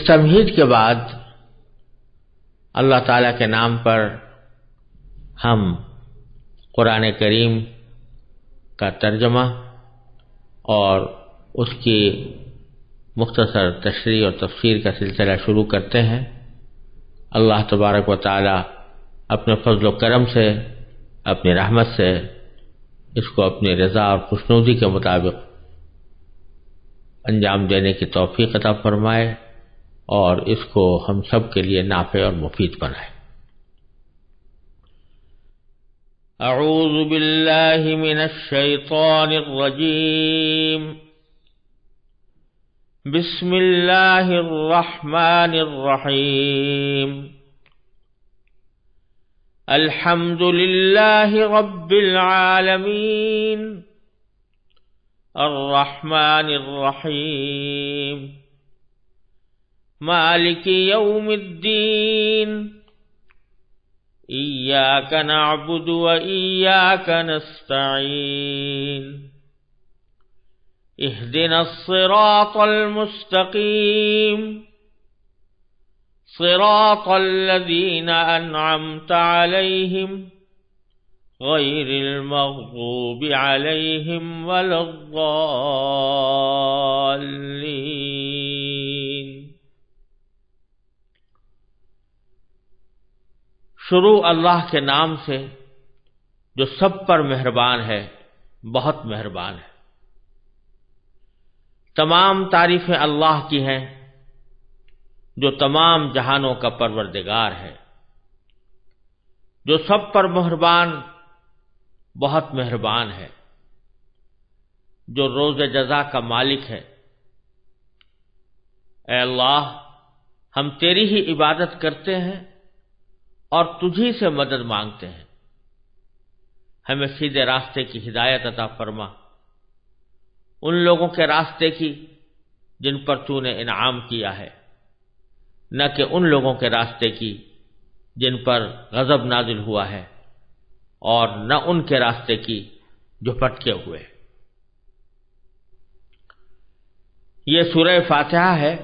تمہید کے بعد اللہ تعالیٰ کے نام پر ہم قرآن کریم کا ترجمہ اور اس کی مختصر تشریح اور تفسیر کا سلسلہ شروع کرتے ہیں۔ اللہ تبارک و تعالیٰ اپنے فضل و کرم سے، اپنی رحمت سے اس کو اپنی رضا اور خوشنودی کے مطابق انجام دینے کی توفیق عطا فرمائے اور اس کو ہم سب کے لیے نافع اور مفید بنائے۔ اعوذ باللہ من الشیطان الرجیم، بسم اللہ الرحمن الرحیم، الحمد للہ رب العالمین، الرحمن الرحیم، مالک یوم الدین، ایاک نعبد و ایاک نستعین، اہدنا الصراط المستقیم، صراط الذین انعمت علیہم غیر المغضوب علیہم ولا الضالین۔ شروع اللہ کے نام سے جو سب پر مہربان ہے، بہت مہربان ہے۔ تمام تعریفیں اللہ کی ہیں جو تمام جہانوں کا پروردگار ہے، جو سب پر مہربان، بہت مہربان ہے، جو روز جزا کا مالک ہے۔ اے اللہ، ہم تیری ہی عبادت کرتے ہیں اور تجھی سے مدد مانگتے ہیں۔ ہمیں سیدھے راستے کی ہدایت عطا فرما، ان لوگوں کے راستے کی جن پر تو نے انعام کیا ہے، نہ کہ ان لوگوں کے راستے کی جن پر غضب نازل ہوا ہے، اور نہ ان کے راستے کی جو پٹکے ہوئے۔ یہ سورہ فاتحہ ہے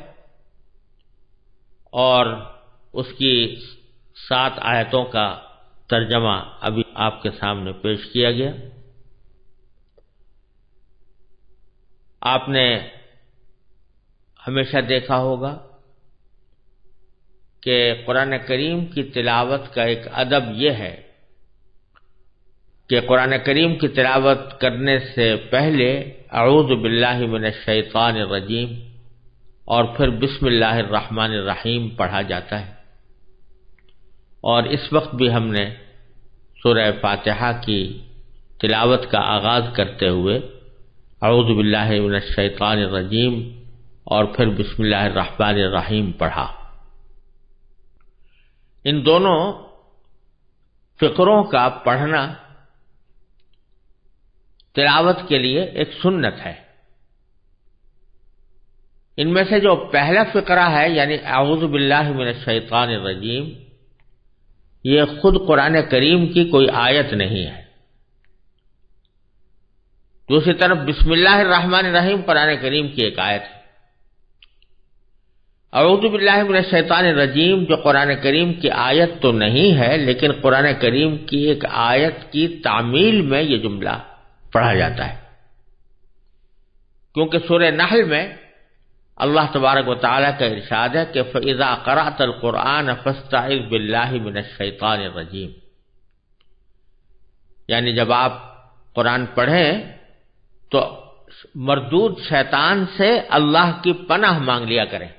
اور اس کی 7 آیتوں کا ترجمہ ابھی آپ کے سامنے پیش کیا گیا۔ آپ نے ہمیشہ دیکھا ہوگا کہ قرآن کریم کی تلاوت کا ایک ادب یہ ہے کہ قرآن کریم کی تلاوت کرنے سے پہلے اعوذ باللہ من الشیطان الرجیم اور پھر بسم اللہ الرحمن الرحیم پڑھا جاتا ہے، اور اس وقت بھی ہم نے سورہ فاتحہ کی تلاوت کا آغاز کرتے ہوئے اعوذ باللہ من الشیطان الرجیم اور پھر بسم اللہ الرحمن الرحیم پڑھا۔ ان دونوں فقروں کا پڑھنا تلاوت کے لیے ایک سنت ہے۔ ان میں سے جو پہلا فقرہ ہے یعنی اعوذ باللہ من الشیطان الرجیم، یہ خود قرآن کریم کی کوئی آیت نہیں ہے۔ دوسری طرف بسم اللہ الرحمن الرحیم قرآن کریم کی ایک آیت ہے۔ اعوذ باللہ من الشیطان الرجیم جو قرآن کریم کی آیت تو نہیں ہے، لیکن قرآن کریم کی ایک آیت کی تعمیل میں یہ جملہ پڑھا جاتا ہے، کیونکہ سورہ نحل میں اللہ تبارک و تعالیٰ کا ارشاد ہے کہ فَإِذَا قَرَأْتَ الْقُرْآنَ فَاسْتَعِذْ بِاللَّهِ مِنَ الشَّيْطَانِ الرَّجِيمِ، یعنی جب آپ قرآن پڑھیں تو مردود شیطان سے اللہ کی پناہ مانگ لیا کریں۔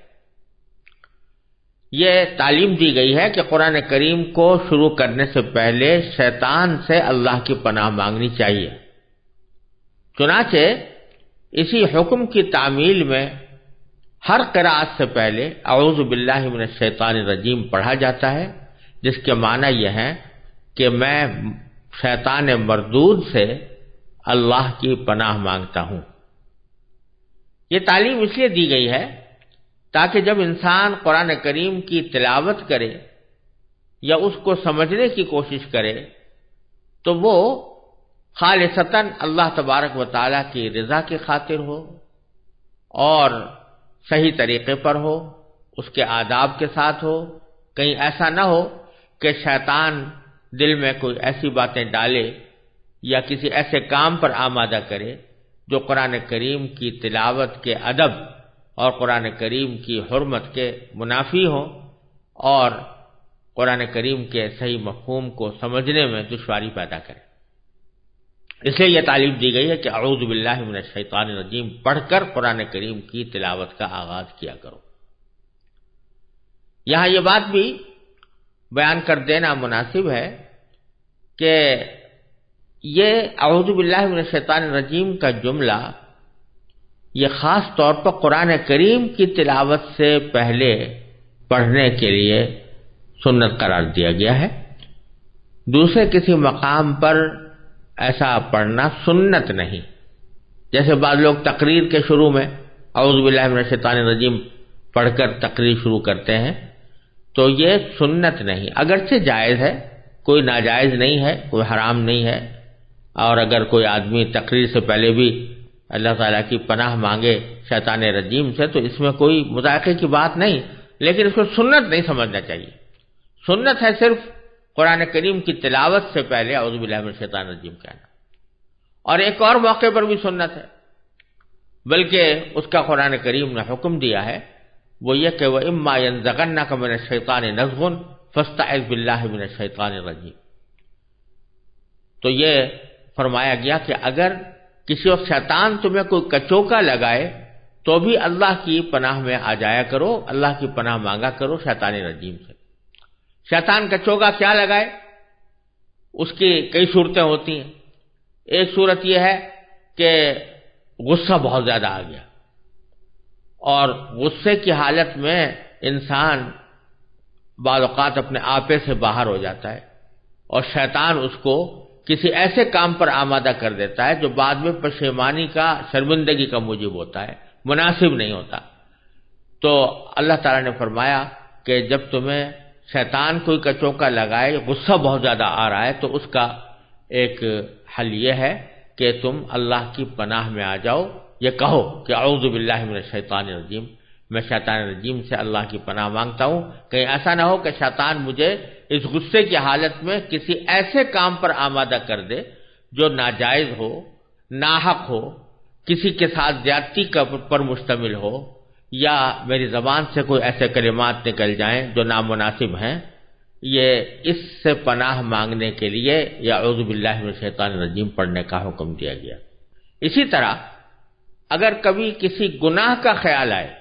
یہ تعلیم دی گئی ہے کہ قرآن کریم کو شروع کرنے سے پہلے شیطان سے اللہ کی پناہ مانگنی چاہیے۔ چنانچہ اسی حکم کی تعمیل میں ہر قرأت سے پہلے اعوذ باللہ من الشیطان الرجیم پڑھا جاتا ہے، جس کے معنی یہ ہے کہ میں شیطان مردود سے اللہ کی پناہ مانگتا ہوں۔ یہ تعلیم اس لیے دی گئی ہے تاکہ جب انسان قرآن کریم کی تلاوت کرے یا اس کو سمجھنے کی کوشش کرے تو وہ خالصتاً اللہ تبارک و تعالیٰ کی رضا کی خاطر ہو اور صحیح طریقے پر ہو، اس کے آداب کے ساتھ ہو، کہیں ایسا نہ ہو کہ شیطان دل میں کوئی ایسی باتیں ڈالے یا کسی ایسے کام پر آمادہ کرے جو قرآن کریم کی تلاوت کے ادب اور قرآن کریم کی حرمت کے منافی ہوں اور قرآن کریم کے صحیح مفہوم کو سمجھنے میں دشواری پیدا کرے۔ اس لیے یہ تعلیم دی گئی ہے کہ اعوذ باللہ من الشیطان الرجیم پڑھ کر قرآن کریم کی تلاوت کا آغاز کیا کرو۔ یہاں یہ بات بھی بیان کر دینا مناسب ہے کہ یہ اعوذ باللہ من الشیطان الرجیم کا جملہ یہ خاص طور پر قرآن کریم کی تلاوت سے پہلے پڑھنے کے لیے سنت قرار دیا گیا ہے۔ دوسرے کسی مقام پر ایسا پڑھنا سنت نہیں، جیسے بعض لوگ تقریر کے شروع میں اعوذ باللہ من الشیطان الرجیم پڑھ کر تقریر شروع کرتے ہیں، تو یہ سنت نہیں، اگرچہ جائز ہے، کوئی ناجائز نہیں ہے، کوئی حرام نہیں ہے، اور اگر کوئی آدمی تقریر سے پہلے بھی اللہ تعالیٰ کی پناہ مانگے شیطان رجیم سے تو اس میں کوئی مذائقے کی بات نہیں، لیکن اس کو سنت نہیں سمجھنا چاہیے۔ سنت ہے صرف قرآن کریم کی تلاوت سے پہلے اعوذ باللہ من الشیطان الرجیم کہنا، اور ایک اور موقع پر بھی سنت ہے، بلکہ اس کا قرآن کریم نے حکم دیا ہے، وہ یہ کہ وَإِمَّا يَنزَغَنَّكَ مِنَ الشَّيْطَانِ نَزْغٌ فَاسْتَعِذْ بِاللَّهِ مِنَ الشَّيْطَانِ الرَّجِيمِ۔ تو یہ فرمایا گیا کہ اگر کسی وقت شیطان تمہیں کوئی کچوکا لگائے تو بھی اللہ کی پناہ میں آ جایا کرو، اللہ کی پناہ مانگا کرو شیطان رجیم سے۔ شیطان کچوکا کیا لگائے، اس کی کئی صورتیں ہوتی ہیں۔ ایک صورت یہ ہے کہ غصہ بہت زیادہ آ گیا، اور غصے کی حالت میں انسان بعض اوقات اپنے آپے سے باہر ہو جاتا ہے، اور شیطان اس کو کسی ایسے کام پر آمادہ کر دیتا ہے جو بعد میں پشیمانی کا، شرمندگی کا موجب ہوتا ہے، مناسب نہیں ہوتا۔ تو اللہ تعالیٰ نے فرمایا کہ جب تمہیں شیطان کوئی کچوکا لگائے، غصہ بہت زیادہ آ رہا ہے، تو اس کا ایک حل یہ ہے کہ تم اللہ کی پناہ میں آ جاؤ، یہ کہو کہ اعوذ باللہ من الشیطان الرجیم، میں شیطان الرجیم سے اللہ کی پناہ مانگتا ہوں، کہیں ایسا نہ ہو کہ شیطان مجھے اس غصے کی حالت میں کسی ایسے کام پر آمادہ کر دے جو ناجائز ہو، ناحق ہو، کسی کے ساتھ زیادتی پر مشتمل ہو، یا میری زبان سے کوئی ایسے کلمات نکل جائیں جو نامناسب ہیں۔ یہ اس سے پناہ مانگنے کے لیے یا اعوذ باللہ من الشیطان الرجیم پڑھنے کا حکم دیا گیا۔ اسی طرح اگر کبھی کسی گناہ کا خیال آئے،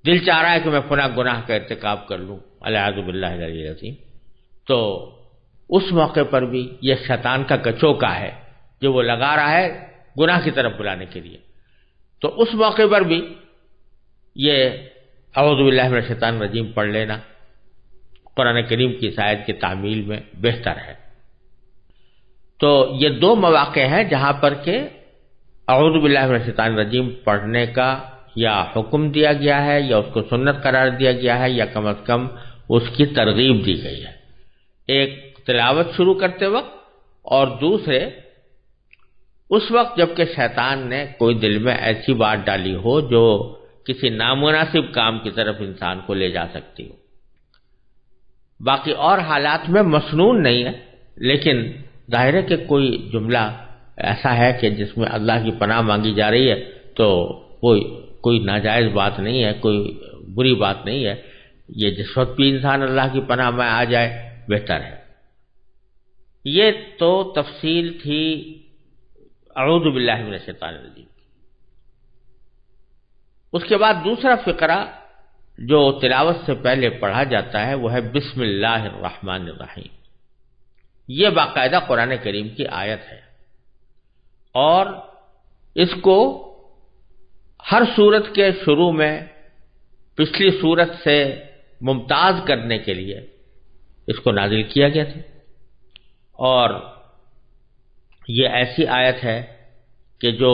دل چاہ رہا ہے کہ میں فلاں گناہ کا ارتکاب کر لوں، اعوذ باللہ العلی العظیم، تو اس موقع پر بھی یہ شیطان کا کچوکا ہے جو وہ لگا رہا ہے گناہ کی طرف بلانے کے لیے، تو اس موقع پر بھی یہ اعوذ باللہ من الشیطان الرجیم پڑھ لینا قرآن کریم کی اس آیت کی تعمیل میں بہتر ہے۔ تو یہ دو مواقع ہیں جہاں پر کہ اعوذ باللہ من الشیطان الرجیم پڑھنے کا یا حکم دیا گیا ہے، یا اس کو سنت قرار دیا گیا ہے، یا کم از کم اس کی ترغیب دی گئی ہے، ایک تلاوت شروع کرتے وقت، اور دوسرے اس وقت جب کہ شیطان نے کوئی دل میں ایسی بات ڈالی ہو جو کسی نامناسب کام کی طرف انسان کو لے جا سکتی ہو۔ باقی اور حالات میں مسنون نہیں ہے، لیکن ظاہر ہے کہ کوئی جملہ ایسا ہے کہ جس میں اللہ کی پناہ مانگی جا رہی ہے تو کوئی ناجائز بات نہیں ہے، کوئی بری بات نہیں ہے، یہ جس وقت بھی انسان اللہ کی پناہ میں آ جائے بہتر ہے۔ یہ تو تفصیل تھی اعوذ باللہ من الشیطان الرجیم۔ اس کے بعد دوسرا فقرہ جو تلاوت سے پہلے پڑھا جاتا ہے وہ ہے بسم اللہ الرحمن الرحیم۔ یہ باقاعدہ قرآن کریم کی آیت ہے، اور اس کو ہر سورت کے شروع میں پچھلی سورت سے ممتاز کرنے کے لیے اس کو نازل کیا گیا تھا، اور یہ ایسی آیت ہے کہ جو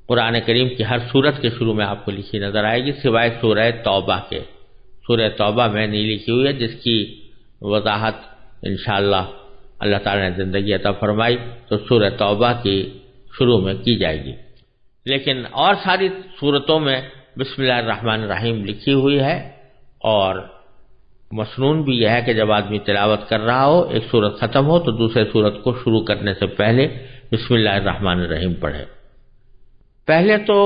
قرآن کریم کی ہر سورت کے شروع میں آپ کو لکھی نظر آئے گی، سوائے سورہ توبہ کے۔ سورہ توبہ میں نہیں لکھی ہوئی ہے، جس کی وضاحت انشاءاللہ اللہ تعالیٰ نے زندگی عطا فرمائی تو سورہ توبہ کی شروع میں کی جائے گی، لیکن اور ساری سورتوں میں بسم اللہ الرحمن الرحیم لکھی ہوئی ہے، اور مسنون بھی یہ ہے کہ جب آدمی تلاوت کر رہا ہو، ایک سورت ختم ہو تو دوسرے سورت کو شروع کرنے سے پہلے بسم اللہ الرحمن الرحیم پڑھے۔ پہلے تو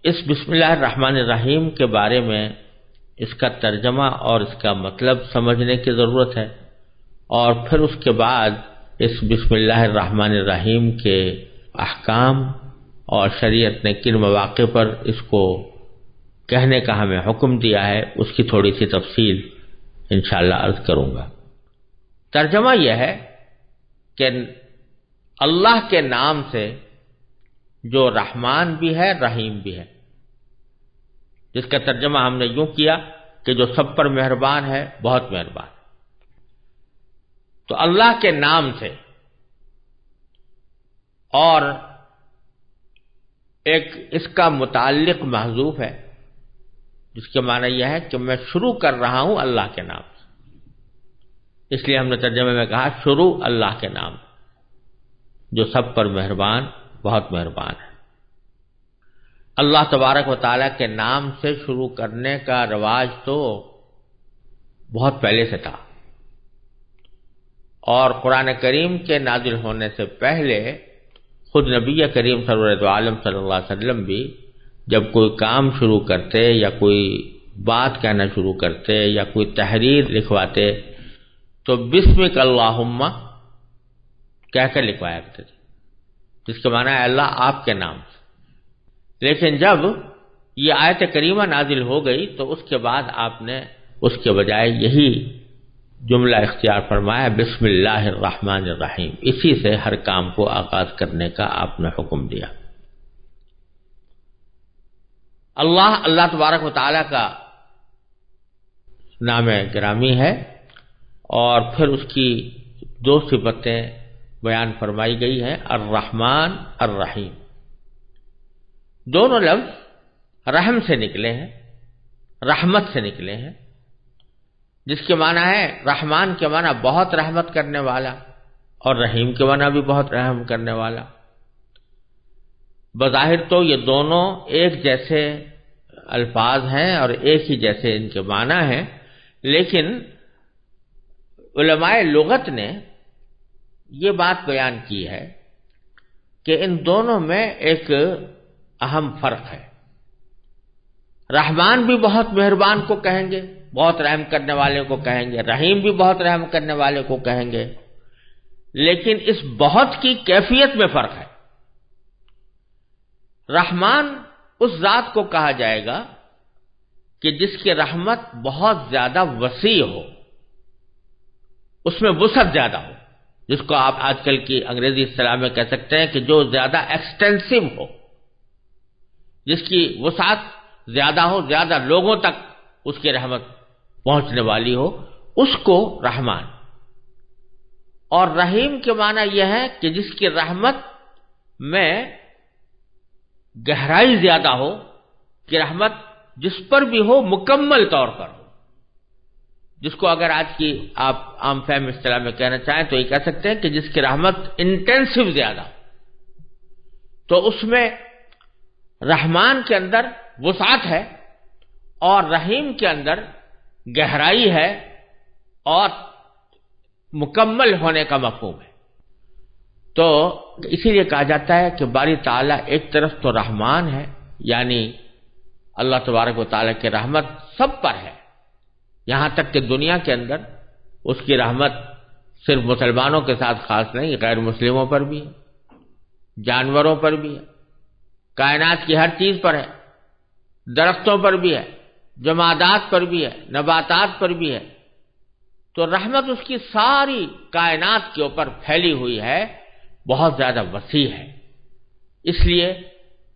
اس بسم اللہ الرحمن الرحیم کے بارے میں اس کا ترجمہ اور اس کا مطلب سمجھنے کی ضرورت ہے، اور پھر اس کے بعد اس بسم اللہ الرحمن الرحیم کے احکام اور شریعت نے کن مواقع پر اس کو کہنے کا ہمیں حکم دیا ہے، اس کی تھوڑی سی تفصیل انشاءاللہ عرض کروں گا۔ ترجمہ یہ ہے کہ اللہ کے نام سے جو رحمان بھی ہے رحیم بھی ہے، جس کا ترجمہ ہم نے یوں کیا کہ جو سب پر مہربان ہے، بہت مہربان۔ تو اللہ کے نام سے، اور ایک اس کا متعلق محذوف ہے جس کے معنی یہ ہے کہ میں شروع کر رہا ہوں اللہ کے نام سے، اس لیے ہم نے ترجمے میں کہا شروع اللہ کے نام، جو سب پر مہربان بہت مہربان ہے۔ اللہ تبارک و تعالیٰ کے نام سے شروع کرنے کا رواج تو بہت پہلے سے تھا، اور قرآن کریم کے نازل ہونے سے پہلے خود نبی کریم صلی اللہ علیہ وسلم بھی جب کوئی کام شروع کرتے یا کوئی بات کہنا شروع کرتے یا کوئی تحریر لکھواتے تو بسمک اللہم کہہ کر لکھوایا کرتے تھے، جس کے معنی ہے اللہ آپ کے نام سے۔ لیکن جب یہ آیت کریمہ نازل ہو گئی تو اس کے بعد آپ نے اس کے بجائے یہی جملہ اختیار فرمایا، بسم اللہ الرحمن الرحیم، اسی سے ہر کام کو آغاز کرنے کا آپ نے حکم دیا۔ اللہ تبارک و تعالیٰ کا نام گرامی ہے، اور پھر اس کی دو صفتیں بیان فرمائی گئی ہیں، الرحمن الرحیم۔ دونوں لفظ رحم سے نکلے ہیں، رحمت سے نکلے ہیں، جس کے معنی ہے رحمان کے معنی بہت رحمت کرنے والا، اور رحیم کے معنی بھی بہت رحم کرنے والا۔ بظاہر تو یہ دونوں ایک جیسے الفاظ ہیں اور ایک ہی جیسے ان کے معنی ہیں، لیکن علماء لغت نے یہ بات بیان کی ہے کہ ان دونوں میں ایک اہم فرق ہے۔ رحمان بھی بہت مہربان کو کہیں گے، بہت رحم کرنے والے کو کہیں گے، رحیم بھی بہت رحم کرنے والے کو کہیں گے، لیکن اس بہت کی کیفیت میں فرق ہے۔ رحمان اس ذات کو کہا جائے گا کہ جس کی رحمت بہت زیادہ وسیع ہو، اس میں وسعت زیادہ ہو، جس کو آپ آج کل کی انگریزی اصطلاح میں کہہ سکتے ہیں کہ جو زیادہ ایکسٹینسو ہو، جس کی وسعت زیادہ ہو، زیادہ لوگوں تک اس کی رحمت پہنچنے والی ہو، اس کو رحمان۔ اور رحیم کے معنی یہ ہے کہ جس کی رحمت میں گہرائی زیادہ ہو، کہ رحمت جس پر بھی ہو مکمل طور پر ہو، جس کو اگر آج کی آپ عام فہم اصطلاح میں کہنا چاہیں تو یہ کہہ سکتے ہیں کہ جس کی رحمت انٹینسو زیادہ ہو، تو اس میں رحمان کے اندر وسعت ہے اور رحیم کے اندر گہرائی ہے اور مکمل ہونے کا مفہوم ہے۔ تو اسی لیے کہا جاتا ہے کہ باری تعالیٰ ایک طرف تو رحمان ہے، یعنی اللہ تبارک و تعالیٰ کی رحمت سب پر ہے، یہاں تک کہ دنیا کے اندر اس کی رحمت صرف مسلمانوں کے ساتھ خاص نہیں، غیر مسلموں پر بھی ہے، جانوروں پر بھی ہے، کائنات کی ہر چیز پر ہے، درختوں پر بھی ہے، جمادات پر بھی ہے، نباتات پر بھی ہے۔ تو رحمت اس کی ساری کائنات کے اوپر پھیلی ہوئی ہے، بہت زیادہ وسیع ہے۔ اس لیے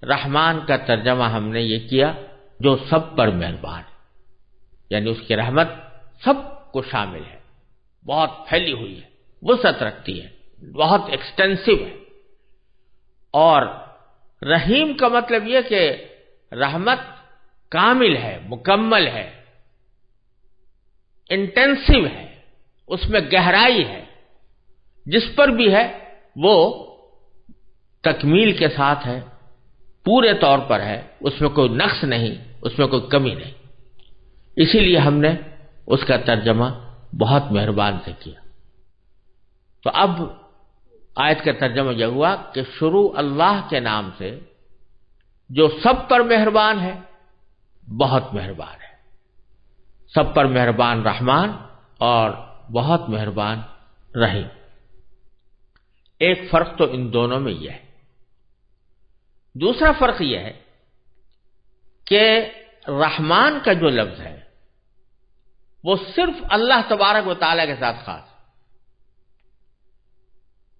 رحمان کا ترجمہ ہم نے یہ کیا جو سب پر مہربان ہے، یعنی اس کی رحمت سب کو شامل ہے، بہت پھیلی ہوئی ہے، وسعت رکھتی ہے، بہت ایکسٹینسو ہے۔ اور رحیم کا مطلب یہ کہ رحمت کامل ہے، مکمل ہے، انٹینسو ہے، اس میں گہرائی ہے، جس پر بھی ہے وہ تکمیل کے ساتھ ہے، پورے طور پر ہے، اس میں کوئی نقص نہیں، اس میں کوئی کمی نہیں، اسی لیے ہم نے اس کا ترجمہ بہت مہربان سے کیا۔ تو اب آیت کا ترجمہ یہ ہوا کہ شروع اللہ کے نام سے جو سب پر مہربان ہے، بہت مہربان ہے، سب پر مہربان رحمان اور بہت مہربان رحیم۔ ایک فرق تو ان دونوں میں یہ ہے۔ دوسرا فرق یہ ہے کہ رحمان کا جو لفظ ہے وہ صرف اللہ تبارک و تعالیٰ کے ساتھ خاص ہے۔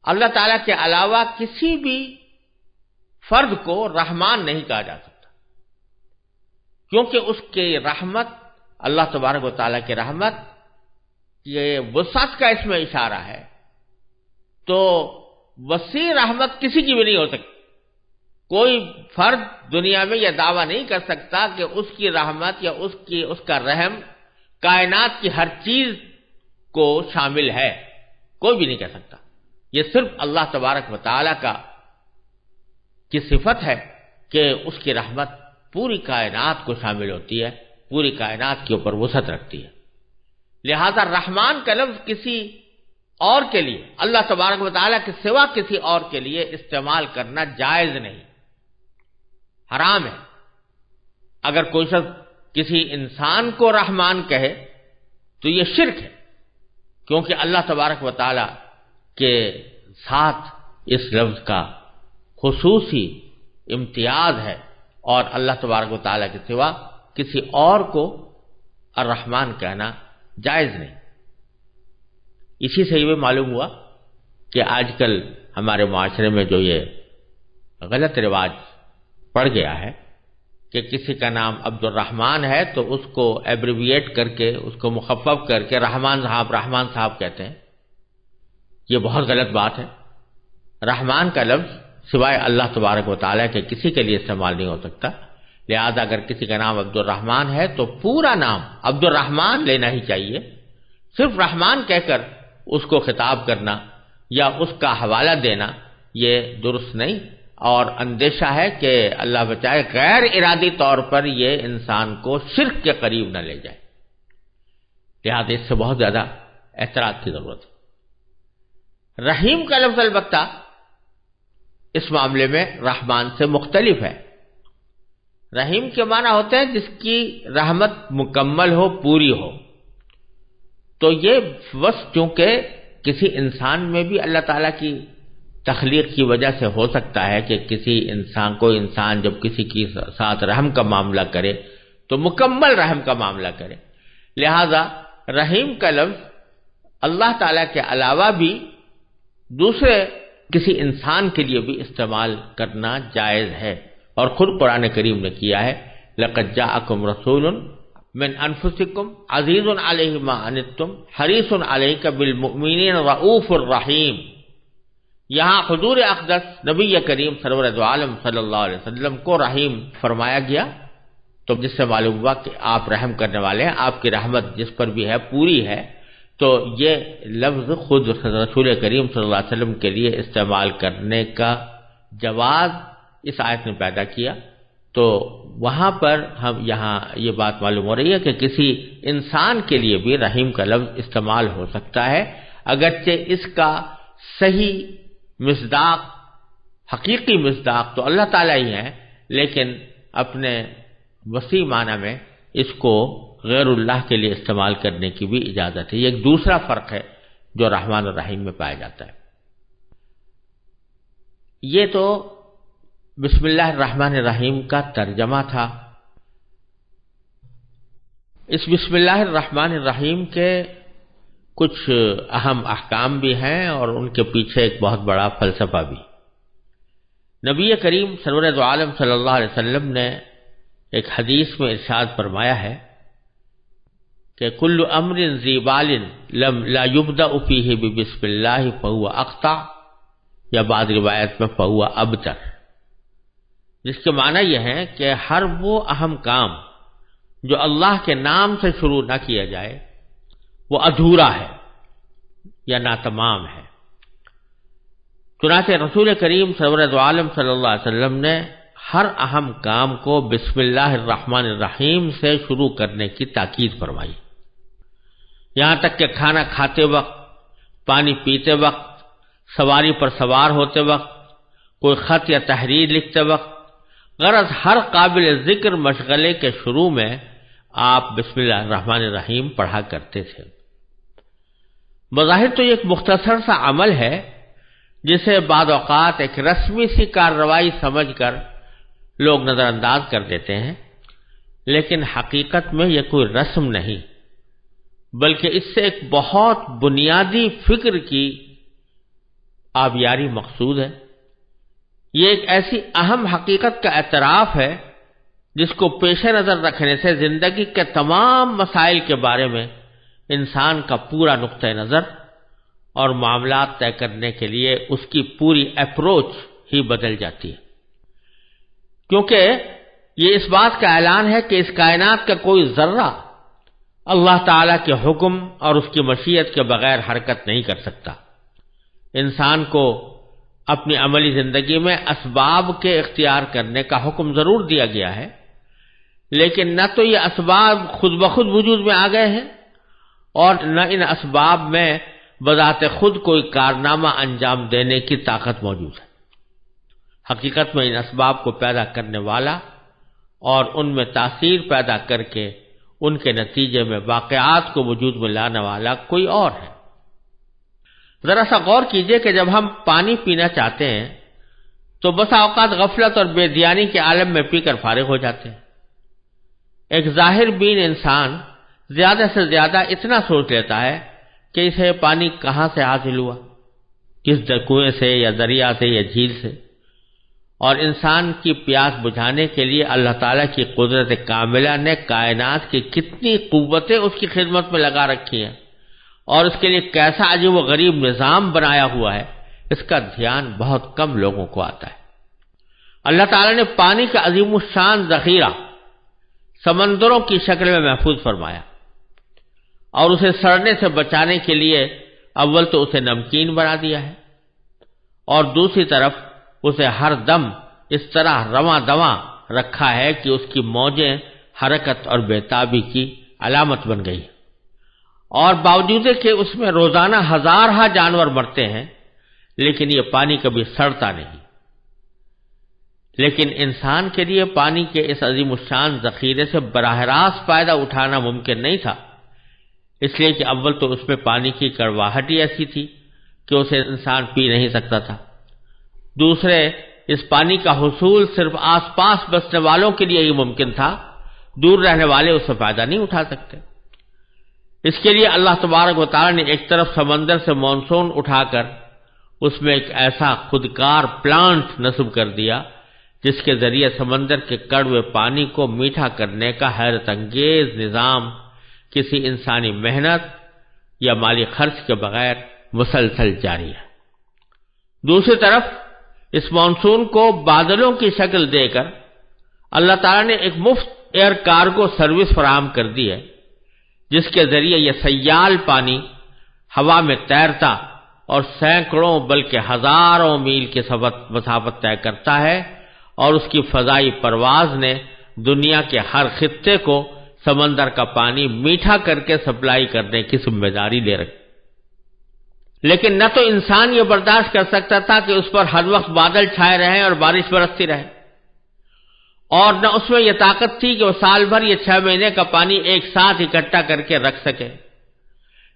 اللہ تعالیٰ کے علاوہ کسی بھی فرد کو رحمان نہیں کہا جا سکتا، کیونکہ اس کی رحمت، اللہ تبارک و تعالیٰ کی رحمت، یہ وسعت کا اس میں اشارہ ہے، تو وسیع رحمت کسی کی بھی نہیں ہو سکتی۔ کوئی فرد دنیا میں یہ دعویٰ نہیں کر سکتا کہ اس کی رحمت یا اس کا رحم کائنات کی ہر چیز کو شامل ہے، کوئی بھی نہیں کہہ سکتا۔ یہ صرف اللہ تبارک و تعالیٰ کی صفت ہے کہ اس کی رحمت پوری کائنات کو شامل ہوتی ہے، پوری کائنات کے اوپر وسعت رکھتی ہے۔ لہذا رحمان کا لفظ کسی اور کے لیے، اللہ تبارک و تعالیٰ کے سوا کسی اور کے لیے استعمال کرنا جائز نہیں، حرام ہے۔ اگر کوئی شخص کسی انسان کو رحمان کہے تو یہ شرک ہے، کیونکہ اللہ تبارک و تعالیٰ کے ساتھ اس لفظ کا خصوصی امتیاز ہے، اور اللہ تبارک و تعالیٰ کے سوا کسی اور کو الرحمن کہنا جائز نہیں۔ اسی سے یہ معلوم ہوا کہ آج کل ہمارے معاشرے میں جو یہ غلط رواج پڑ گیا ہے کہ کسی کا نام عبد الرحمن ہے تو اس کو ایبریویٹ کر کے، اس کو مخفف کر کے رحمان صاحب کہتے ہیں، یہ بہت غلط بات ہے۔ رحمان کا لفظ سوائے اللہ تبارک و تعالیٰ کے کسی کے لیے استعمال نہیں ہو سکتا، لہذا اگر کسی کا نام عبد الرحمن ہے تو پورا نام عبد الرحمن لینا ہی چاہیے، صرف رحمان کہہ کر اس کو خطاب کرنا یا اس کا حوالہ دینا یہ درست نہیں، اور اندیشہ ہے کہ اللہ بچائے غیر ارادی طور پر یہ انسان کو شرک کے قریب نہ لے جائے، لہذا اس سے بہت زیادہ احتیاط کی ضرورت ہے۔ رحیم کا لفظ البتہ اس معاملے میں رحمان سے مختلف ہے۔ رحیم کے معنی ہوتے ہیں جس کی رحمت مکمل ہو، پوری ہو، تو یہ وصف چونکہ کسی انسان میں بھی اللہ تعالیٰ کی تخلیق کی وجہ سے ہو سکتا ہے کہ کوئی انسان جب کسی کے ساتھ رحم کا معاملہ کرے تو مکمل رحم کا معاملہ کرے، لہذا رحیم کا لفظ اللہ تعالیٰ کے علاوہ بھی دوسرے کسی انسان کے لیے بھی استعمال کرنا جائز ہے، اور خود قرآن کریم نے کیا ہے، لَقَدْ جَاءَكُمْ رَسُولٌ مِّنْ أَنفُسِكُمْ عَزِيزٌ عَلَيْهِ مَا عَنِتُّمْ حَرِيصٌ عَلَيْكَ بِالْمُؤْمِنِينَ رَءُوفٌ رَحِيمٌ۔ یہاں حضور اقدس نبی کریم سرور دو عالم صلی اللہ علیہ وسلم کو رحیم فرمایا گیا، تو جس سے معلوم ہوا کہ آپ رحم کرنے والے ہیں، آپ کی رحمت جس پر بھی ہے پوری ہے، تو یہ لفظ خود رسول کریم صلی اللہ علیہ وسلم کے لیے استعمال کرنے کا جواز اس آیت نے پیدا کیا۔ تو وہاں پر ہم یہاں یہ بات معلوم ہو رہی ہے کہ کسی انسان کے لیے بھی رحیم کا لفظ استعمال ہو سکتا ہے، اگرچہ اس کا صحیح مصداق، حقیقی مصداق تو اللہ تعالیٰ ہی ہے، لیکن اپنے وسیع معنی میں اس کو غیر اللہ کے لیے استعمال کرنے کی بھی اجازت ہے۔ یہ ایک دوسرا فرق ہے جو رحمان اور رحیم میں پایا جاتا ہے۔ یہ تو بسم اللہ الرحمن الرحیم کا ترجمہ تھا۔ اس بسم اللہ الرحمن الرحیم کے کچھ اہم احکام بھی ہیں اور ان کے پیچھے ایک بہت بڑا فلسفہ بھی۔ نبی کریم سرور دو عالم صلی اللہ علیہ وسلم نے ایک حدیث میں ارشاد فرمایا ہے کہ کل امر ذی بال لا یبدأ فیہ بسم اللہ فہو اقطع، یا بعض روایت میں فہو ابتر، جس کے معنی یہ ہے کہ ہر وہ اہم کام جو اللہ کے نام سے شروع نہ کیا جائے وہ ادھورا ہے یا ناتمام ہے۔ چنانچہ رسول کریم سرور دو عالم صلی اللہ علیہ وسلم نے ہر اہم کام کو بسم اللہ الرحمن الرحیم سے شروع کرنے کی تاکید فرمائی، یہاں تک کہ کھانا کھاتے وقت، پانی پیتے وقت، سواری پر سوار ہوتے وقت، کوئی خط یا تحریر لکھتے وقت، غرض ہر قابل ذکر مشغلے کے شروع میں آپ بسم اللہ الرحمن الرحیم پڑھا کرتے تھے۔ بظاہر تو یہ ایک مختصر سا عمل ہے جسے بعض اوقات ایک رسمی سی کارروائی سمجھ کر لوگ نظر انداز کر دیتے ہیں، لیکن حقیقت میں یہ کوئی رسم نہیں، بلکہ اس سے ایک بہت بنیادی فکر کی آبیاری مقصود ہے۔ یہ ایک ایسی اہم حقیقت کا اعتراف ہے جس کو پیش نظر رکھنے سے زندگی کے تمام مسائل کے بارے میں انسان کا پورا نقطہ نظر اور معاملات طے کرنے کے لیے اس کی پوری اپروچ ہی بدل جاتی ہے، کیونکہ یہ اس بات کا اعلان ہے کہ اس کائنات کا کوئی ذرہ اللہ تعالی کے حکم اور اس کی مشیت کے بغیر حرکت نہیں کر سکتا۔ انسان کو اپنی عملی زندگی میں اسباب کے اختیار کرنے کا حکم ضرور دیا گیا ہے، لیکن نہ تو یہ اسباب خود بخود وجود میں آ گئے ہیں اور نہ ان اسباب میں بذات خود کوئی کارنامہ انجام دینے کی طاقت موجود ہے۔ حقیقت میں ان اسباب کو پیدا کرنے والا اور ان میں تاثیر پیدا کر کے ان کے نتیجے میں واقعات کو وجود میں لانے والا کوئی اور ہے۔ ذرا سا غور کیجئے کہ جب ہم پانی پینا چاہتے ہیں تو بسا اوقات غفلت اور بے دیانی کے عالم میں پی کر فارغ ہو جاتے ہیں۔ ایک ظاہر بین انسان زیادہ سے زیادہ اتنا سوچ لیتا ہے کہ اسے پانی کہاں سے حاصل ہوا، کس کنویں سے یا دریا سے یا جھیل سے، اور انسان کی پیاس بجھانے کے لیے اللہ تعالیٰ کی قدرت کاملہ نے کائنات کی کتنی قوتیں اس کی خدمت میں لگا رکھی ہیں اور اس کے لیے کیسا عجیب و غریب نظام بنایا ہوا ہے، اس کا دھیان بہت کم لوگوں کو آتا ہے۔ اللہ تعالیٰ نے پانی کا عظیم الشان ذخیرہ سمندروں کی شکل میں محفوظ فرمایا اور اسے سڑنے سے بچانے کے لیے اول تو اسے نمکین بنا دیا ہے اور دوسری طرف اسے ہر دم اس طرح رواں دواں رکھا ہے کہ اس کی موجیں حرکت اور بےتابی کی علامت بن گئی، اور باوجود کہ اس میں روزانہ ہزارہ جانور مرتے ہیں لیکن یہ پانی کبھی سڑتا نہیں۔ لیکن انسان کے لیے پانی کے اس عظیم الشان ذخیرے سے براہ راست فائدہ اٹھانا ممکن نہیں تھا، اس لیے کہ اول تو اس میں پانی کی کڑواہٹ ہی ایسی تھی کہ اسے انسان پی نہیں سکتا تھا، دوسرے اس پانی کا حصول صرف آس پاس بسنے والوں کے لیے ہی ممکن تھا، دور رہنے والے اس سے فائدہ نہیں اٹھا سکتے۔ اس کے لیے اللہ تبارک و تعالی نے ایک طرف سمندر سے مانسون اٹھا کر اس میں ایک ایسا خودکار پلانٹ نصب کر دیا جس کے ذریعے سمندر کے کڑوے پانی کو میٹھا کرنے کا حیرت انگیز نظام کسی انسانی محنت یا مالی خرچ کے بغیر مسلسل جاری ہے۔ دوسری طرف اس مانسون کو بادلوں کی شکل دے کر اللہ تعالیٰ نے ایک مفت ایئر کارگو سروس فراہم کر دی ہے جس کے ذریعے یہ سیال پانی ہوا میں تیرتا اور سینکڑوں بلکہ ہزاروں میل کی مسافت طے کرتا ہے، اور اس کی فضائی پرواز نے دنیا کے ہر خطے کو سمندر کا پانی میٹھا کر کے سپلائی کرنے کی ذمہ داری لے رکھی۔ لیکن نہ تو انسان یہ برداشت کر سکتا تھا کہ اس پر ہر وقت بادل چھائے رہیں اور بارش برستی رہے، اور نہ اس میں یہ طاقت تھی کہ وہ سال بھر یہ 6 مہینے کا پانی ایک ساتھ اکٹھا کر کے رکھ سکے۔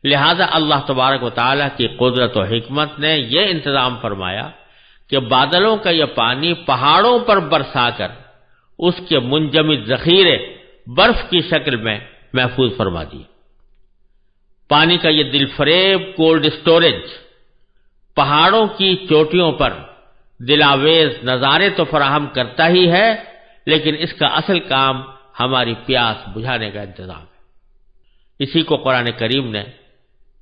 لہذا اللہ تبارک و تعالیٰ کی قدرت و حکمت نے یہ انتظام فرمایا کہ بادلوں کا یہ پانی پہاڑوں پر برسا کر اس کے منجمد ذخیرے برف کی شکل میں محفوظ فرما دیے۔ پانی کا یہ دل فریب کولڈ سٹوریج پہاڑوں کی چوٹیوں پر دلاویز نظارے تو فراہم کرتا ہی ہے، لیکن اس کا اصل کام ہماری پیاس بجھانے کا انتظام ہے۔ اسی کو قرآن کریم نے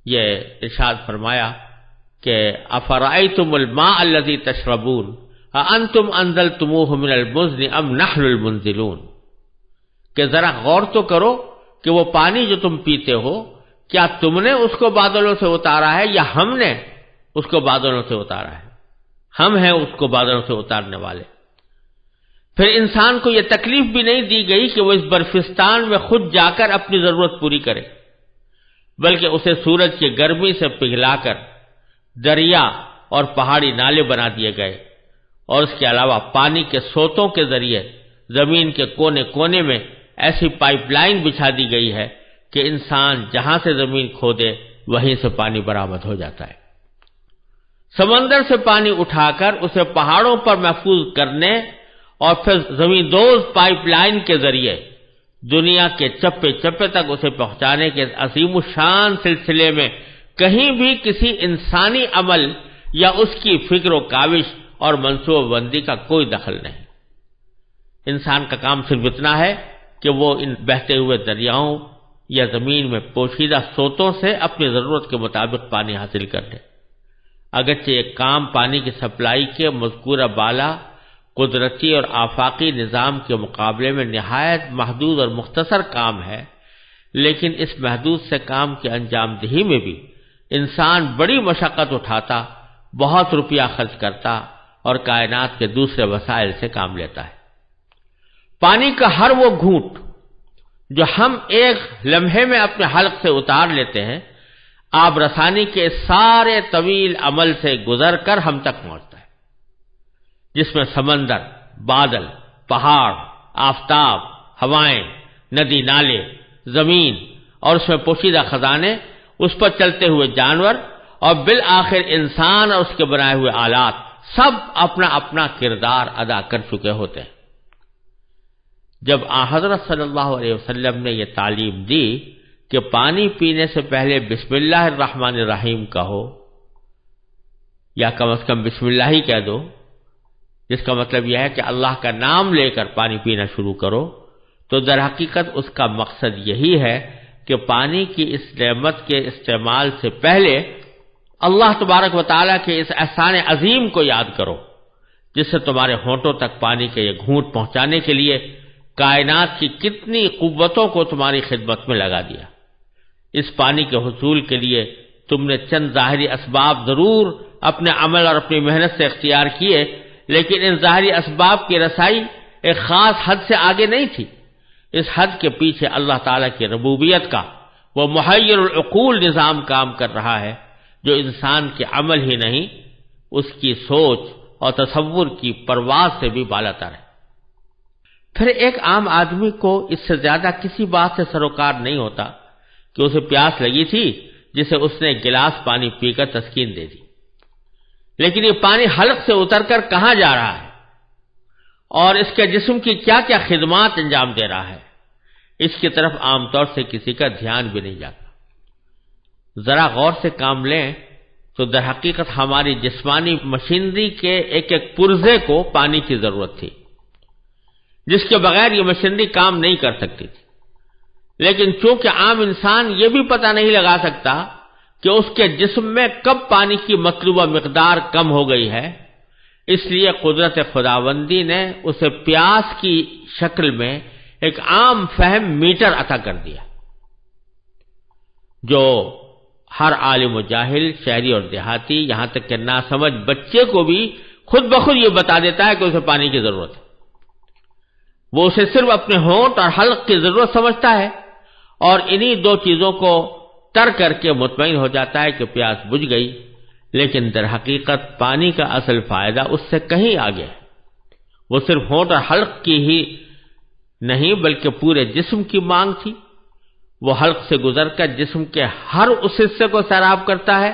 یہ ارشاد فرمایا کہ افرأیتم الماء الذی تشربون اانتم انزلتموہ من المزن ام نحن المنزلون، کہ ذرا غور تو کرو کہ وہ پانی جو تم پیتے ہو کیا تم نے اس کو بادلوں سے اتارا ہے یا ہم نے اس کو بادلوں سے اتارا ہے؟ ہم ہیں اس کو بادلوں سے اتارنے والے۔ پھر انسان کو یہ تکلیف بھی نہیں دی گئی کہ وہ اس برفستان میں خود جا کر اپنی ضرورت پوری کرے، بلکہ اسے سورج کی گرمی سے پگھلا کر دریا اور پہاڑی نالے بنا دیے گئے، اور اس کے علاوہ پانی کے سوتوں کے ذریعے زمین کے کونے کونے میں ایسی پائپ لائن بچھا دی گئی ہے کہ انسان جہاں سے زمین کھودے وہیں سے پانی برآمد ہو جاتا ہے۔ سمندر سے پانی اٹھا کر اسے پہاڑوں پر محفوظ کرنے اور پھر زمین دوز پائپ لائن کے ذریعے دنیا کے چپے چپے تک اسے پہنچانے کے عظیم الشان سلسلے میں کہیں بھی کسی انسانی عمل یا اس کی فکر و کاوش اور منصوبہ بندی کا کوئی دخل نہیں۔ انسان کا کام صرف اتنا ہے کہ وہ ان بہتے ہوئے دریاؤں یا زمین میں پوشیدہ سوتوں سے اپنی ضرورت کے مطابق پانی حاصل کر لے۔ اگرچہ یہ کام پانی کی سپلائی کے مذکورہ بالا قدرتی اور آفاقی نظام کے مقابلے میں نہایت محدود اور مختصر کام ہے، لیکن اس محدود سے کام کی انجام دہی میں بھی انسان بڑی مشقت اٹھاتا، بہت روپیہ خرچ کرتا اور کائنات کے دوسرے وسائل سے کام لیتا ہے۔ پانی کا ہر وہ گھونٹ جو ہم ایک لمحے میں اپنے حلق سے اتار لیتے ہیں، آب رسانی کے سارے طویل عمل سے گزر کر ہم تک پہنچتا ہے، جس میں سمندر، بادل، پہاڑ، آفتاب، ہوائیں، ندی نالے، زمین اور اس میں پوشیدہ خزانے، اس پر چلتے ہوئے جانور اور بالآخر انسان اور اس کے بنائے ہوئے آلات سب اپنا اپنا کردار ادا کر چکے ہوتے ہیں۔ جب حضرت صلی اللہ علیہ وسلم نے یہ تعلیم دی کہ پانی پینے سے پہلے بسم اللہ الرحمن الرحیم کہو، یا کم از کم بسم اللہ ہی کہہ دو، جس کا مطلب یہ ہے کہ اللہ کا نام لے کر پانی پینا شروع کرو، تو در حقیقت اس کا مقصد یہی ہے کہ پانی کی اس نعمت کے استعمال سے پہلے اللہ تبارک و تعالیٰ کے اس احسان عظیم کو یاد کرو، جس سے تمہارے ہونٹوں تک پانی کے یہ گھونٹ پہنچانے کے لیے کائنات کی کتنی قوتوں کو تمہاری خدمت میں لگا دیا۔ اس پانی کے حصول کے لیے تم نے چند ظاہری اسباب ضرور اپنے عمل اور اپنی محنت سے اختیار کیے، لیکن ان ظاہری اسباب کی رسائی ایک خاص حد سے آگے نہیں تھی۔ اس حد کے پیچھے اللہ تعالیٰ کی ربوبیت کا وہ محیر العقول نظام کام کر رہا ہے، جو انسان کے عمل ہی نہیں، اس کی سوچ اور تصور کی پرواز سے بھی بالاتر ہے۔ پھر ایک عام آدمی کو اس سے زیادہ کسی بات سے سروکار نہیں ہوتا کہ اسے پیاس لگی تھی، جسے اس نے ایک گلاس پانی پی کر تسکین دے دی، لیکن یہ پانی حلق سے اتر کر کہاں جا رہا ہے اور اس کے جسم کی کیا کیا خدمات انجام دے رہا ہے، اس کی طرف عام طور سے کسی کا دھیان بھی نہیں جاتا۔ ذرا غور سے کام لیں تو در حقیقت ہماری جسمانی مشینری کے ایک ایک پرزے کو پانی کی ضرورت تھی، جس کے بغیر یہ مشینری کام نہیں کر سکتی تھی، لیکن چونکہ عام انسان یہ بھی پتہ نہیں لگا سکتا کہ اس کے جسم میں کب پانی کی مطلوبہ مقدار کم ہو گئی ہے، اس لیے قدرت خداوندی نے اسے پیاس کی شکل میں ایک عام فہم میٹر عطا کر دیا، جو ہر عالم و جاہل، شہری اور دیہاتی، یہاں تک کہ ناسمجھ بچے کو بھی خود بخود یہ بتا دیتا ہے کہ اسے پانی کی ضرورت ہے۔ وہ اسے صرف اپنے ہونٹ اور حلق کی ضرورت سمجھتا ہے اور انہی دو چیزوں کو تر کر کے مطمئن ہو جاتا ہے کہ پیاس بجھ گئی، لیکن در حقیقت پانی کا اصل فائدہ اس سے کہیں آگے ہے۔ وہ صرف ہونٹ اور حلق کی ہی نہیں بلکہ پورے جسم کی مانگ تھی۔ وہ حلق سے گزر کر جسم کے ہر اس حصے کو سیراب کرتا ہے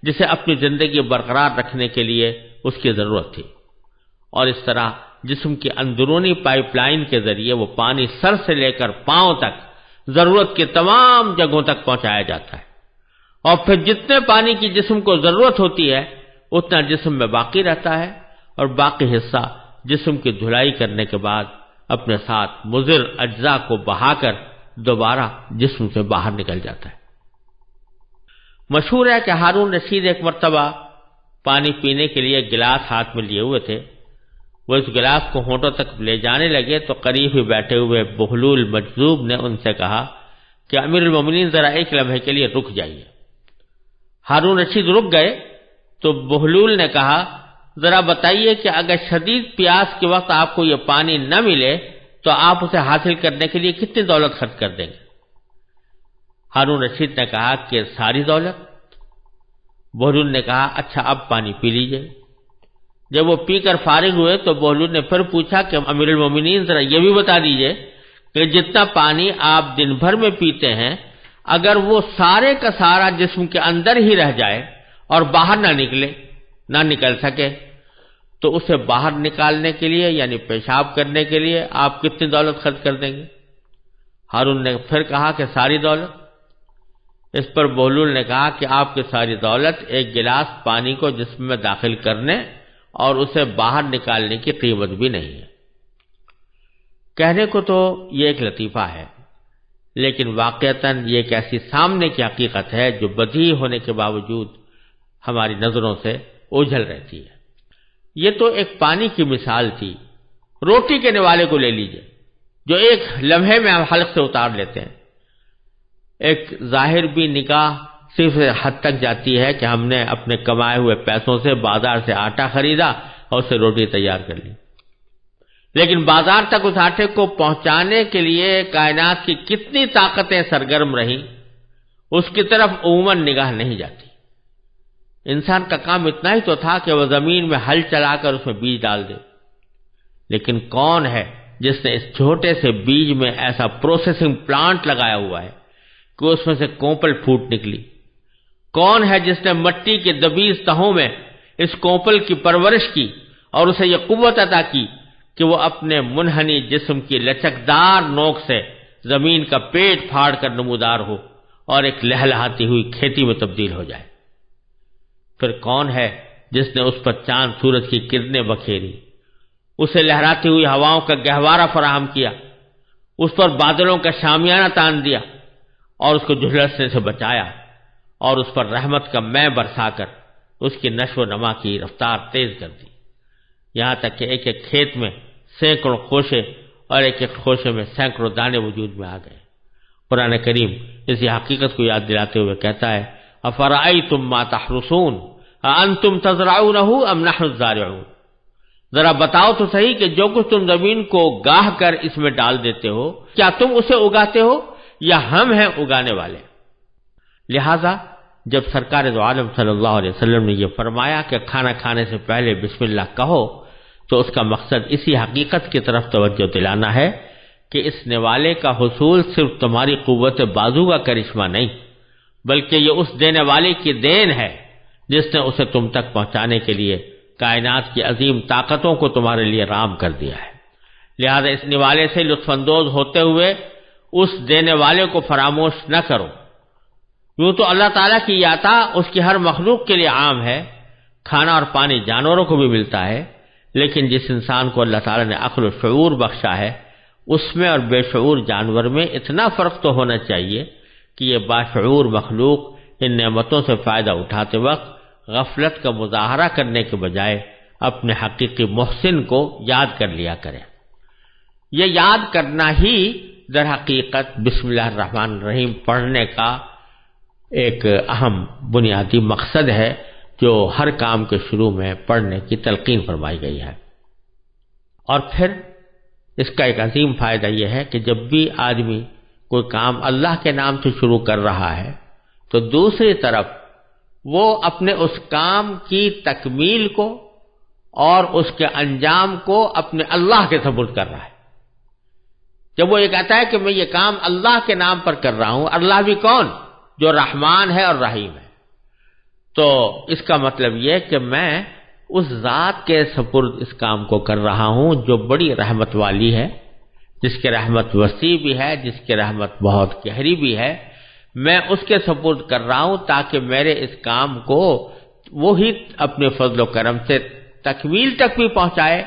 جسے اپنی زندگی برقرار رکھنے کے لیے اس کی ضرورت تھی، اور اس طرح جسم کی اندرونی پائپ لائن کے ذریعے وہ پانی سر سے لے کر پاؤں تک ضرورت کی تمام جگہوں تک پہنچایا جاتا ہے، اور پھر جتنے پانی کی جسم کو ضرورت ہوتی ہے اتنا جسم میں باقی رہتا ہے، اور باقی حصہ جسم کی دھلائی کرنے کے بعد اپنے ساتھ مضر اجزاء کو بہا کر دوبارہ جسم سے باہر نکل جاتا ہے۔ مشہور ہے کہ ہارون رشید ایک مرتبہ پانی پینے کے لیے گلاس ہاتھ میں لیے ہوئے تھے۔ وہ اس گلاس کو ہونٹوں تک لے جانے لگے تو قریب ہی بیٹھے ہوئے بہلول مجذوب نے ان سے کہا کہ امیر المومنین ذرا ایک لمحے کے لیے رک جائیے۔ ہارون رشید رک گئے تو بہلول نے کہا ذرا بتائیے کہ اگر شدید پیاس کے وقت آپ کو یہ پانی نہ ملے تو آپ اسے حاصل کرنے کے لیے کتنی دولت خرچ کر دیں گے؟ ہارون رشید نے کہا کہ ساری دولت۔ بہلول نے کہا اچھا اب پانی پی لیجئے۔ جب وہ پی کر فارغ ہوئے تو بہلول نے پھر پوچھا کہ امیر المومنین ذرا یہ بھی بتا دیجئے کہ جتنا پانی آپ دن بھر میں پیتے ہیں اگر وہ سارے کا سارا جسم کے اندر ہی رہ جائے اور باہر نہ نکل سکے تو اسے باہر نکالنے کے لیے یعنی پیشاب کرنے کے لیے آپ کتنی دولت خرچ کر دیں گے؟ ہارون نے پھر کہا کہ ساری دولت۔ اس پر بہلول نے کہا کہ آپ کی ساری دولت ایک گلاس پانی کو جسم میں داخل کرنے اور اسے باہر نکالنے کی قیمت بھی نہیں ہے۔ کہنے کو تو یہ ایک لطیفہ ہے، لیکن واقعتاً یہ ایک ایسی سامنے کی حقیقت ہے جو بدیہی ہونے کے باوجود ہماری نظروں سے اوجھل رہتی ہے۔ یہ تو ایک پانی کی مثال تھی۔ روٹی کے نوالے کو لے لیجئے جو ایک لمحے میں ہم حلق سے اتار لیتے ہیں۔ ایک ظاہر بھی نگاہ صرف حد تک جاتی ہے کہ ہم نے اپنے کمائے ہوئے پیسوں سے بازار سے آٹا خریدا اور اسے روٹی تیار کر لی، لیکن بازار تک اس آٹے کو پہنچانے کے لیے کائنات کی کتنی طاقتیں سرگرم رہیں اس کی طرف عموماً نگاہ نہیں جاتی۔ انسان کا کام اتنا ہی تو تھا کہ وہ زمین میں ہل چلا کر اس میں بیج ڈال دے، لیکن کون ہے جس نے اس چھوٹے سے بیج میں ایسا پروسیسنگ پلانٹ لگایا ہوا ہے کہ اس میں سے کوپل پھوٹ نکلی؟ کون ہے جس نے مٹی کے دبیز تہوں میں اس کوپل کی پرورش کی اور اسے یہ قوت عطا کی کہ وہ اپنے منحنی جسم کی لچکدار نوک سے زمین کا پیٹ پھاڑ کر نمودار ہو اور ایک لہلہاتی ہوئی کھیتی میں تبدیل ہو جائے؟ پھر کون ہے جس نے اس پر چاند سورج کی کرنیں بکھیری، اسے لہراتی ہوئی ہواؤں کا گہوارہ فراہم کیا، اس پر بادلوں کا شامیانہ تان دیا اور اس کو جھلسنے سے بچایا اور اس پر رحمت کا مے برسا کر اس کی نشو و نما کی رفتار تیز کر دی، یہاں تک کہ ایک ایک کھیت میں سینکڑوں خوشے اور ایک ایک خوشے میں سینکڑوں دانے وجود میں آ گئے۔ قرآن کریم اسی حقیقت کو یاد دلاتے ہوئے کہتا ہے افرأیتم ما تحرثون اانتم تزرعونہ ام نحن الزارعون، ذرا بتاؤ تو صحیح کہ جو کچھ تم زمین کو گاہ کر اس میں ڈال دیتے ہو کیا تم اسے اگاتے ہو یا ہم ہیں اگانے والے؟ لہذا جب سرکار دو عالم صلی اللہ علیہ وسلم نے یہ فرمایا کہ کھانا کھانے سے پہلے بسم اللہ کہو تو اس کا مقصد اسی حقیقت کی طرف توجہ دلانا ہے کہ اس نوالے کا حصول صرف تمہاری قوت بازو کا کرشمہ نہیں بلکہ یہ اس دینے والے کی دین ہے جس نے اسے تم تک پہنچانے کے لیے کائنات کی عظیم طاقتوں کو تمہارے لیے رام کر دیا ہے۔ لہذا اس نوالے سے لطف اندوز ہوتے ہوئے اس دینے والے کو فراموش نہ کرو۔ یوں تو اللہ تعالیٰ کی یہ عطا اس کی ہر مخلوق کے لیے عام ہے، کھانا اور پانی جانوروں کو بھی ملتا ہے، لیکن جس انسان کو اللہ تعالیٰ نے عقل و شعور بخشا ہے اس میں اور بے شعور جانور میں اتنا فرق تو ہونا چاہیے کہ یہ باشعور مخلوق ان نعمتوں سے فائدہ اٹھاتے وقت غفلت کا مظاہرہ کرنے کے بجائے اپنے حقیقی محسن کو یاد کر لیا کرے۔ یہ یاد کرنا ہی در حقیقت بسم اللہ الرحمن الرحیم پڑھنے کا ایک اہم بنیادی مقصد ہے جو ہر کام کے شروع میں پڑھنے کی تلقین فرمائی گئی ہے۔ اور پھر اس کا ایک عظیم فائدہ یہ ہے کہ جب بھی آدمی کوئی کام اللہ کے نام سے شروع کر رہا ہے تو دوسری طرف وہ اپنے اس کام کی تکمیل کو اور اس کے انجام کو اپنے اللہ کے سپرد کر رہا ہے۔ جب وہ یہ کہتا ہے کہ میں یہ کام اللہ کے نام پر کر رہا ہوں، اللہ بھی کون؟ جو رحمان ہے اور رحیم ہے، تو اس کا مطلب یہ کہ میں اس ذات کے سپرد اس کام کو کر رہا ہوں جو بڑی رحمت والی ہے، جس کی رحمت وسیع بھی ہے، جس کی رحمت بہت گہری بھی ہے، میں اس کے سپرد کر رہا ہوں تاکہ میرے اس کام کو وہی اپنے فضل و کرم سے تکمیل تک بھی پہنچائے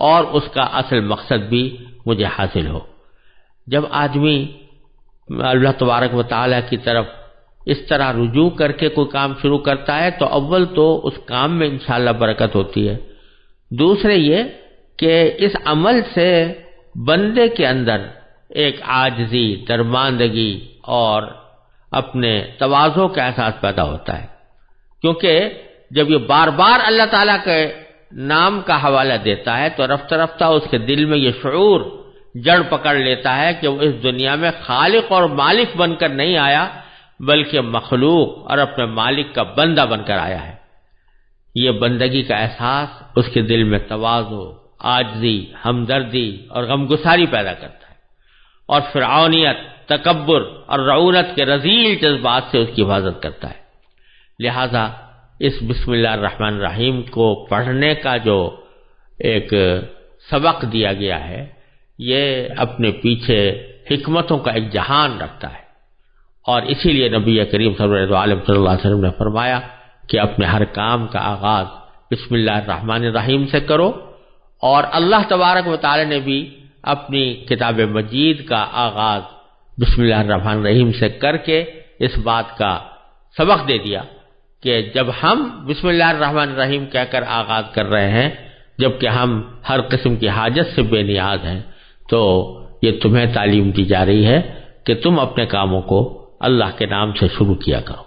اور اس کا اصل مقصد بھی مجھے حاصل ہو۔ جب آدمی اللہ تبارک و تعالیٰ کی طرف اس طرح رجوع کر کے کوئی کام شروع کرتا ہے تو اول تو اس کام میں انشاءاللہ برکت ہوتی ہے، دوسرے یہ کہ اس عمل سے بندے کے اندر ایک عاجزی، درماندگی اور اپنے تواضع کا احساس پیدا ہوتا ہے، کیونکہ جب یہ بار بار اللہ تعالیٰ کے نام کا حوالہ دیتا ہے تو رفتہ رفتہ اس کے دل میں یہ شعور جڑ پکڑ لیتا ہے کہ وہ اس دنیا میں خالق اور مالک بن کر نہیں آیا بلکہ مخلوق اور اپنے مالک کا بندہ بن کر آیا ہے۔ یہ بندگی کا احساس اس کے دل میں تواضع، عاجزی، ہمدردی اور غمگساری پیدا کرتا ہے، اور فرعونیت، تکبر اور رعونت کے رذیل جذبات سے اس کی حفاظت کرتا ہے۔ لہذا اس بسم اللہ الرحمن الرحیم کو پڑھنے کا جو ایک سبق دیا گیا ہے، یہ اپنے پیچھے حکمتوں کا ایک جہان رکھتا ہے، اور اسی لیے نبی کریم صلی اللہ علیہ وسلم نے فرمایا کہ اپنے ہر کام کا آغاز بسم اللہ الرحمن الرحیم سے کرو، اور اللہ تبارک و تعالی نے بھی اپنی کتاب مجید کا آغاز بسم اللہ الرحمن الرحیم سے کر کے اس بات کا سبق دے دیا کہ جب ہم بسم اللہ الرحمن الرحیم کہہ کر آغاز کر رہے ہیں جبکہ ہم ہر قسم کی حاجت سے بے نیاز ہیں، تو یہ تمہیں تعلیم دی جا رہی ہے کہ تم اپنے کاموں کو اللہ کے نام سے شروع کیا کرو۔